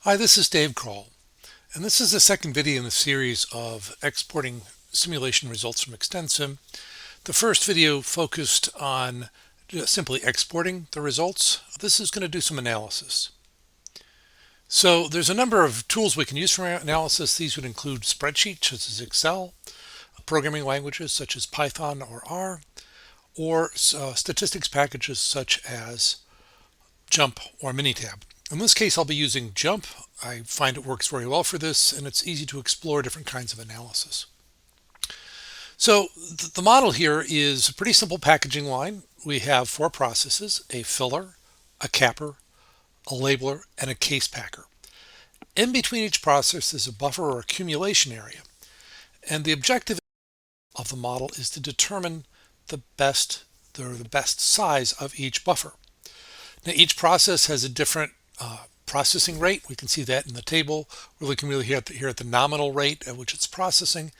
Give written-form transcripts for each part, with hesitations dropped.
Hi, this is Dave Krahl, and this is the second video in the series of exporting simulation results from ExtendSim. The first video focused on simply exporting the results. This is going to do some analysis. So there's a number of tools we can use for analysis. These would include spreadsheets such as Excel, programming languages such as Python or R, or statistics packages such as JMP or MiniTab. In this case, I'll be using JMP. I find it works very well for this, and it's easy to explore different kinds of analysis. So the model here is a pretty simple packaging line. We have four processes: a filler, a capper, a labeler, and a case packer. In between each process is a buffer or accumulation area. And the objective of the model is to determine the best size of each buffer. Now, each process has a different processing rate. We can see that in the table. We're looking really here at the nominal rate at which it's processing.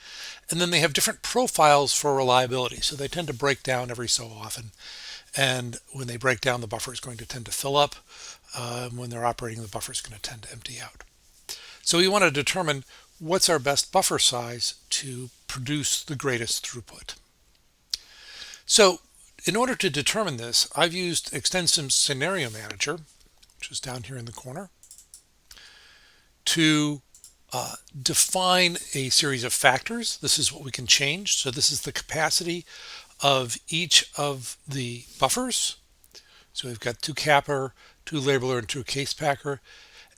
And then they have different profiles for reliability. So they tend to break down every so often. And when they break down, the buffer is going to tend to fill up. When they're operating, the buffer is going to tend to empty out. So we want to determine what's our best buffer size to produce the greatest throughput. So in order to determine this, I've used ExtendSim Scenario Manager, which is down here in the corner, to define a series of factors. This is what we can change. So this is the capacity of each of the buffers. So we've got two capper, two labeler, and two case packer.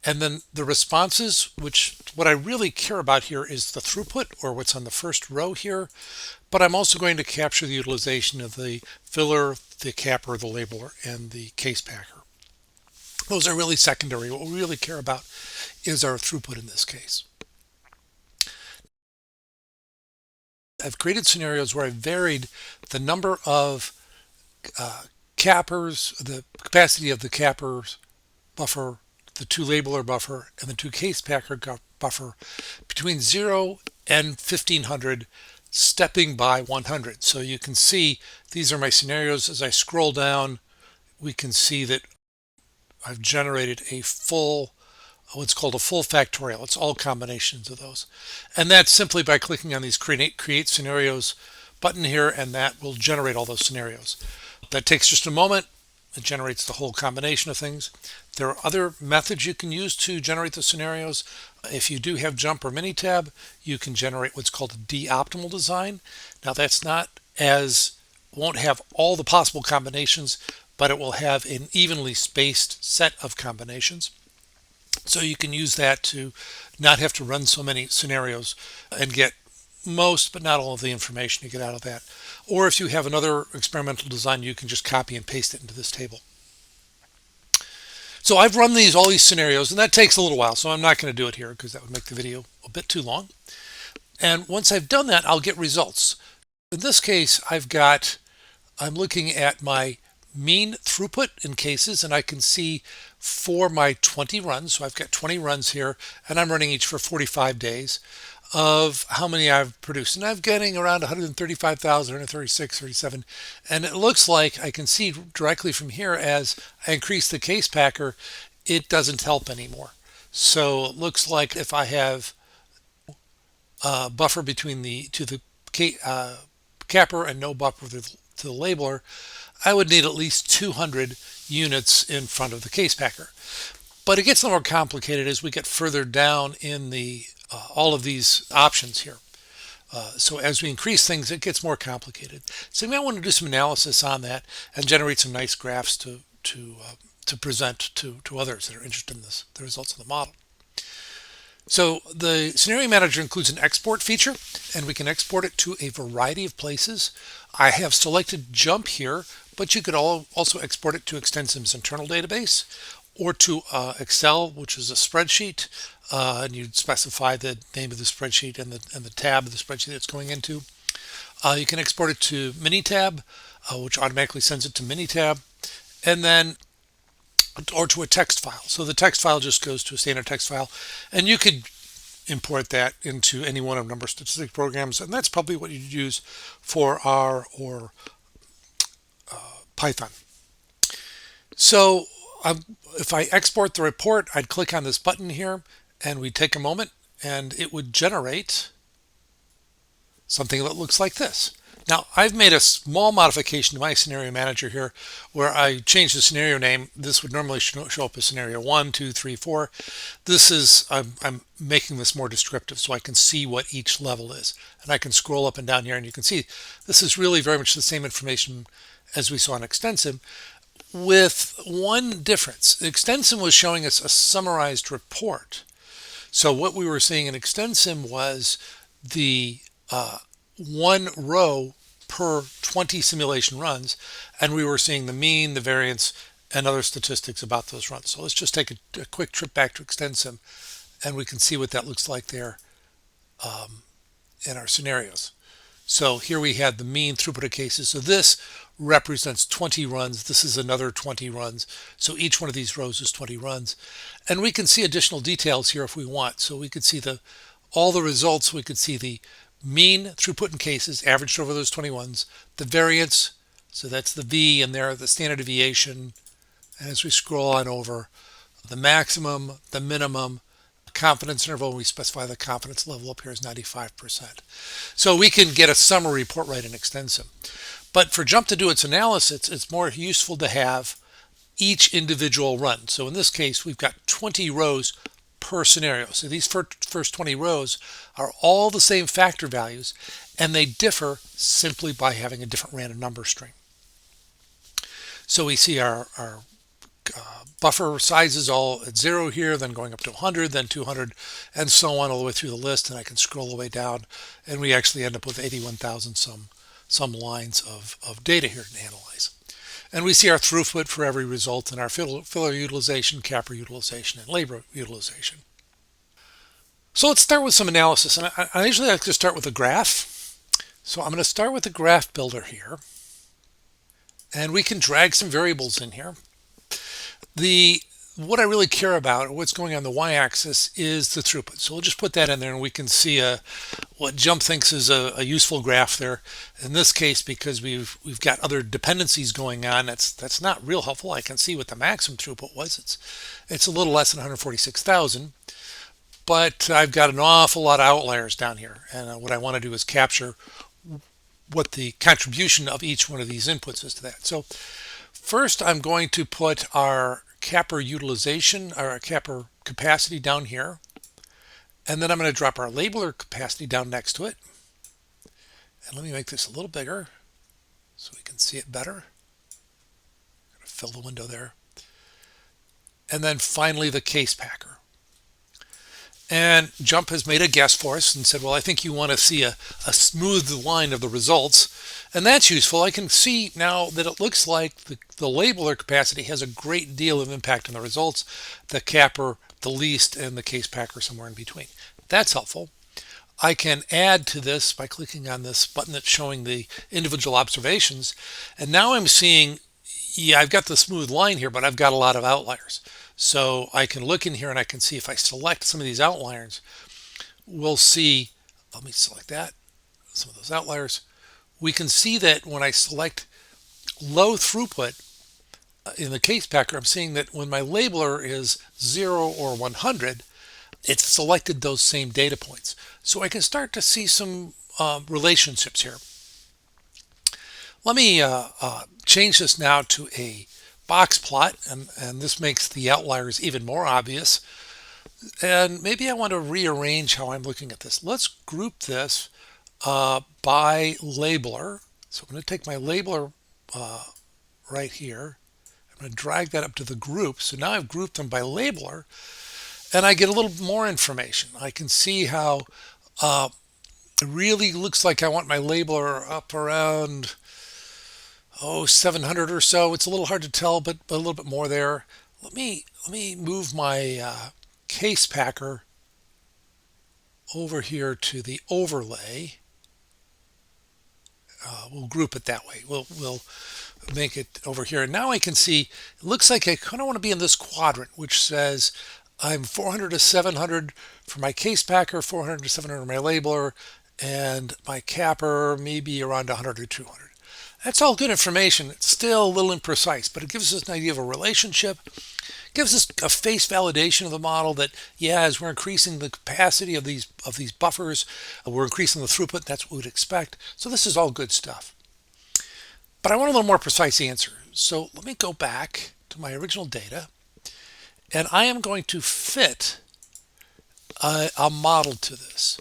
And then the responses, which what I really care about here is the throughput, or what's on the first row here. But I'm also going to capture the utilization of the filler, the capper, the labeler, and the case packer. Those are really secondary. What we really care about is our throughput in this case. I've created scenarios where I've varied the number of cappers, the capacity of the cappers buffer, the two labeler buffer, and the two case packer buffer between 0 and 1500, stepping by 100. So you can see these are my scenarios. As I scroll down, we can see that I've generated a full, what's called a full factorial. It's all combinations of those. And that's simply by clicking on these create scenarios button here, and that will generate all those scenarios. That takes just a moment. It generates the whole combination of things. There are other methods you can use to generate the scenarios. If you do have JMP or MiniTab, you can generate what's called a d-optimal design. Now that's won't have all the possible combinations, but it will have an evenly spaced set of combinations. So you can use that to not have to run so many scenarios and get most but not all of the information you get out of that. Or if you have another experimental design, you can just copy and paste it into this table. So I've run all these scenarios, and that takes a little while, so I'm not going to do it here because that would make the video a bit too long. And once I've done that, I'll get results. In this case, I'm looking at my mean throughput in cases, and I can see for my 20 runs, so I've got 20 runs here, and I'm running each for 45 days, of how many I've produced. And I'm getting around 135,000, 136, 37. And it looks like I can see directly from here as I increase the case packer, it doesn't help anymore. So it looks like if I have a buffer between the capper and no buffer to the labeler, I would need at least 200 units in front of the case packer. But it gets a little more complicated as we get further down in the all of these options here. So as we increase things, it gets more complicated. So you might want to do some analysis on that and generate some nice graphs to present to others that are interested in the results of the model. So the Scenario Manager includes an export feature, and we can export it to a variety of places. I have selected JMP here, but you could also export it to ExtendSim's internal database, or to Excel, which is a spreadsheet, and you'd specify the name of the spreadsheet and the tab of the spreadsheet it's going into. You can export it to MiniTab, which automatically sends it to MiniTab, and then or to a text file. So the text file just goes to a standard text file, and you could import that into any one of a number of statistics programs, and that's probably what you'd use for R or Python. So if I export the report, I'd click on this button here and we'd take a moment and it would generate something that looks like this. Now, I've made a small modification to my scenario manager here where I changed the scenario name. This would normally show up as scenario 1, 2, 3, 4. This is, I'm making this more descriptive so I can see what each level is. And I can scroll up and down here and you can see this is really very much the same information as we saw in ExtendSim, with one difference. ExtendSim was showing us a summarized report. So what we were seeing in ExtendSim was the one row per 20 simulation runs, and we were seeing the mean, the variance, and other statistics about those runs. So let's just take a quick trip back to ExtendSim, and we can see what that looks like there in our scenarios. So here we had the mean throughput of cases. So this represents 20 runs. This is another 20 runs. So each one of these rows is 20 runs. And we can see additional details here if we want. So we could see all the results. We could see the mean throughput in cases averaged over those 21s, the variance, so that's the V in there, the standard deviation, and as we scroll on over, the maximum, the minimum, confidence interval, we specify the confidence level up here is 95%. So we can get a summary report right in ExtendSim. But for JMP to do its analysis, it's more useful to have each individual run. So in this case, we've got 20 rows per scenario. So these first 20 rows are all the same factor values, and they differ simply by having a different random number string. So we see our buffer sizes all at 0 here, then going up to 100, then 200, and so on all the way through the list. And I can scroll all the way down, and we actually end up with 81,000 some lines of data here to analyze. And we see our throughput for every result in our filler utilization, capper utilization, and labor utilization. So let's start with some analysis. And I usually like to start with a graph. So I'm going to start with the graph builder here. And we can drag some variables in here. What I really care about, or what's going on the y-axis, is the throughput. So we'll just put that in there and we can see what JMP thinks is a useful graph there. In this case, because we've got other dependencies going on, that's not real helpful. I can see what the maximum throughput was. It's a little less than 146,000, but I've got an awful lot of outliers down here. And what I want to do is capture what the contribution of each one of these inputs is to that. So first, I'm going to put our capper utilization, our capper capacity down here. And then I'm going to drop our labeler capacity down next to it. And let me make this a little bigger so we can see it better. I'm going to fill the window there. And then finally the case packer. And JMP has made a guess for us and said, well, I think you want to see a smooth line of the results. And that's useful. I can see now that it looks like the labeler capacity has a great deal of impact on the results, the capper the least, and the case packer somewhere in between. That's helpful. I can add to this by clicking on this button that's showing the individual observations. And now I'm seeing, yeah, I've got the smooth line here, but I've got a lot of outliers. So I can look in here and I can see if I select some of these outliers, we'll see, let me select that, some of those outliers. We can see that when I select low throughput in the case packer, I'm seeing that when my labeler is 0 or 100, it's selected those same data points. So I can start to see some relationships here. Let me change this now to a box plot, and this makes the outliers even more obvious. And maybe I want to rearrange how I'm looking at this. Let's group this by labeler. So I'm going to take my labeler right here. I'm going to drag that up to the group. So now I've grouped them by labeler, and I get a little more information. I can see how it really looks like I want my labeler up around 700 or so. It's a little hard to tell, but a little bit more there. Let me move my case packer over here to the overlay. We'll group it that way. We'll make it over here. And now I can see, it looks like I kind of want to be in this quadrant, which says I'm 400 to 700 for my case packer, 400 to 700 for my labeler, and my capper maybe around 100 to 200. That's all good information. It's still a little imprecise, but it gives us an idea of a relationship, gives us a face validation of the model that, yeah, as we're increasing the capacity of these buffers, we're increasing the throughput. That's what we'd expect. So this is all good stuff. But I want a little more precise answer. So let me go back to my original data, and I am going to fit a model to this.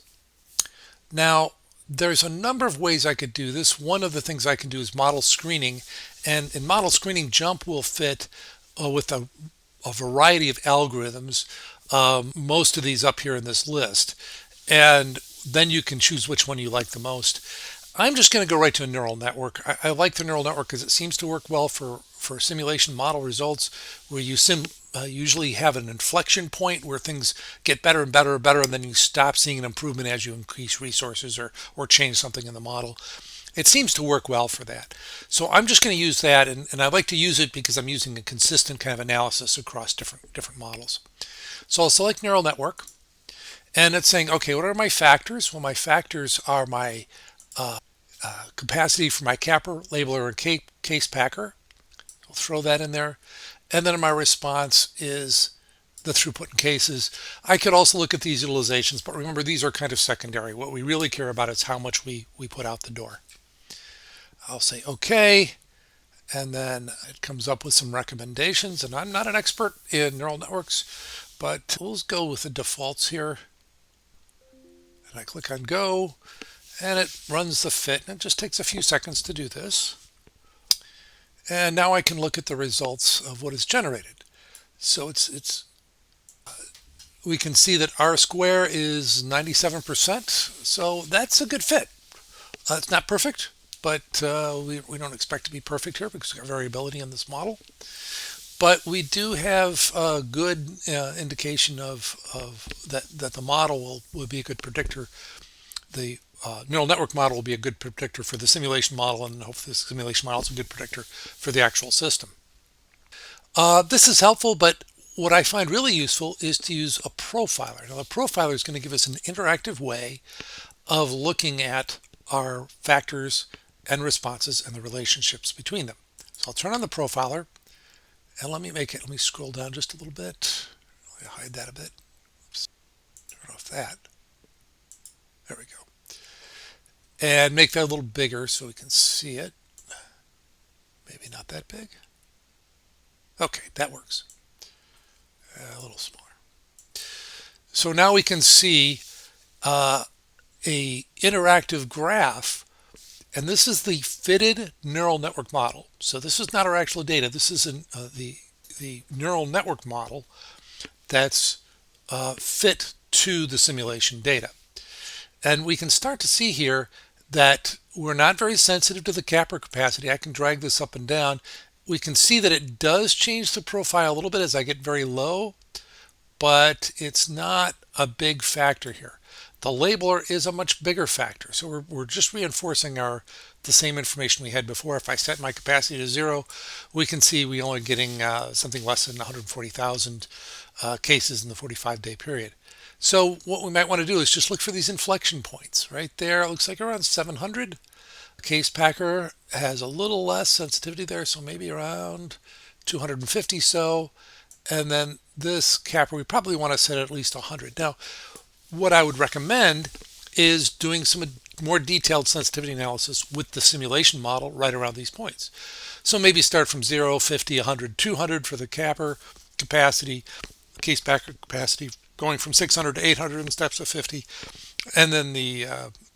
Now, there's a number of ways I could do this. One of the things I can do is model screening, and in model screening, jump will fit with a variety of algorithms, most of these up here in this list, and then you can choose which one you like the most. I'm just going to go right to a neural network. I like the neural network because it seems to work well for simulation model results, where you usually have an inflection point where things get better and better and better, and then you stop seeing an improvement as you increase resources or change something in the model. It seems to work well for that. So I'm just going to use that, and I like to use it because I'm using a consistent kind of analysis across different models. So I'll select neural network, and it's saying, okay, what are my factors? Well, my factors are my capacity for my capper, labeler, and case packer. I'll throw that in there. And then my response is the throughput in cases. I could also look at these utilizations, but remember, these are kind of secondary. What we really care about is how much we put out the door. I'll say OK, and then it comes up with some recommendations. And I'm not an expert in neural networks, but we'll go with the defaults here. And I click on Go, and it runs the fit. And it just takes a few seconds to do this. And now I can look at the results of what is generated. So we can see that R square is 97%. So that's a good fit. It's not perfect, but we don't expect to be perfect here because we have variability in this model. But we do have a good indication of that the model will be a good predictor. The neural network model will be a good predictor for the simulation model, and hopefully the simulation model is a good predictor for the actual system. This is helpful, but what I find really useful is to use a profiler. Now, the profiler is going to give us an interactive way of looking at our factors and responses and the relationships between them. So I'll turn on the profiler, and let me scroll down just a little bit. Let me hide that a bit. Oops. Turn off that. There we go. And make that a little bigger so we can see it. Maybe not that big. Okay, that works. A little smaller. So now we can see a interactive graph, and this is the fitted neural network model. So this is not our actual data. This is the neural network model that's fit to the simulation data. And we can start to see here that we're not very sensitive to the capper capacity. I can drag this up and down. We can see that it does change the profile a little bit as I get very low, but it's not a big factor here. The labeler is a much bigger factor. So we're just reinforcing the same information we had before. If I set my capacity to 0, we can see we only getting something less than 140,000 cases in the 45-day period. So what we might want to do is just look for these inflection points. Right there, it looks like around 700. Case packer has a little less sensitivity there, so maybe around 250 so. And then this capper, we probably want to set at least 100. Now, what I would recommend is doing some more detailed sensitivity analysis with the simulation model right around these points. So maybe start from 0, 50, 100, 200 for the capper capacity, case packer capacity, going from 600 to 800 in steps of 50, and then the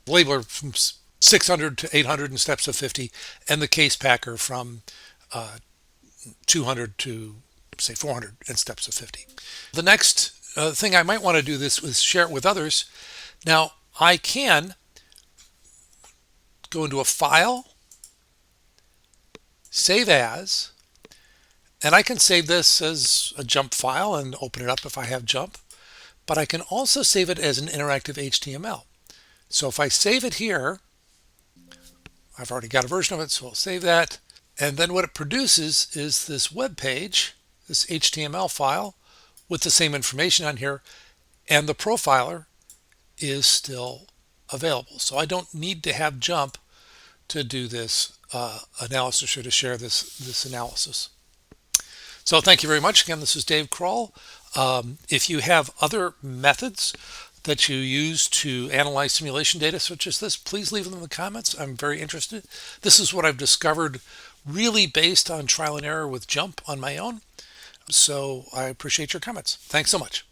labeler from 600 to 800 in steps of 50, and the case packer from 200 to, say, 400 in steps of 50. The next thing I might want to do this is share it with others. Now, I can go into a file, save as, and I can save this as a jump file and open it up if I have jump. But I can also save it as an interactive HTML. So if I save it here, I've already got a version of it, so I'll save that. And then what it produces is this web page, this HTML file with the same information on here, and the profiler is still available. So I don't need to have jump to do this analysis or to share this analysis. So thank you very much. Again, this is Dave Krahl. If you have other methods that you use to analyze simulation data such as this, please leave them in the comments. I'm very interested. This is what I've discovered really based on trial and error with JMP on my own. So I appreciate your comments. Thanks so much.